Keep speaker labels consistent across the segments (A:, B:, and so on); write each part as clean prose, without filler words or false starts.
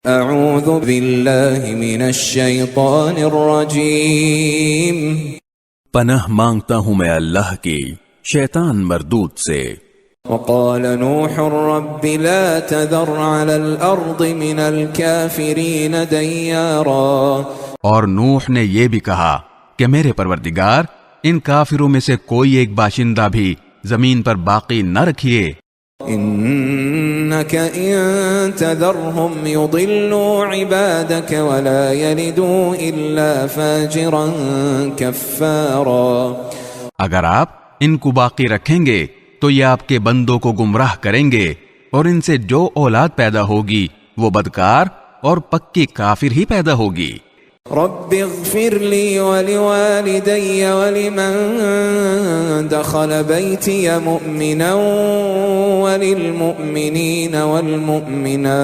A: اعوذ باللہ من الشیطان الرجیم،
B: پناہ مانگتا ہوں میں اللہ کی شیطان مردود سے۔
A: وقال نوح رب لا تذر على الارض من الكافرین دیارا،
B: اور نوح نے یہ بھی کہا کہ میرے پروردگار ان کافروں میں سے کوئی ایک باشندہ بھی زمین پر باقی نہ رکھیے۔
A: انك ان تذرهم يضلوا عبادك ولا يلدوا الا فاجرا كفارا،
B: اگر آپ ان کو باقی رکھیں گے تو یہ آپ کے بندوں کو گمراہ کریں گے، اور ان سے جو اولاد پیدا ہوگی وہ بدکار اور پکی کافر ہی پیدا ہوگی۔
A: رب اغفر لي ولوالدي ولمن دخل بيتي مؤمنا وللمؤمنين والمؤمنات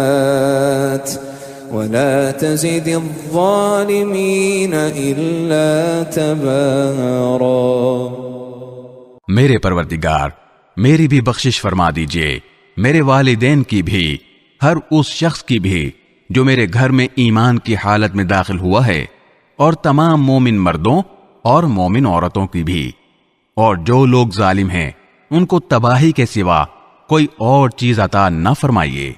A: ولا تزد الظالمين إلا تبارا۔
B: میرے پروردگار میری بھی بخشش فرما دیجئے، میرے والدین کی بھی، ہر اس شخص کی بھی جو میرے گھر میں ایمان کی حالت میں داخل ہوا ہے، اور تمام مومن مردوں اور مومن عورتوں کی بھی، اور جو لوگ ظالم ہیں ان کو تباہی کے سوا کوئی اور چیز عطا نہ فرمائیے۔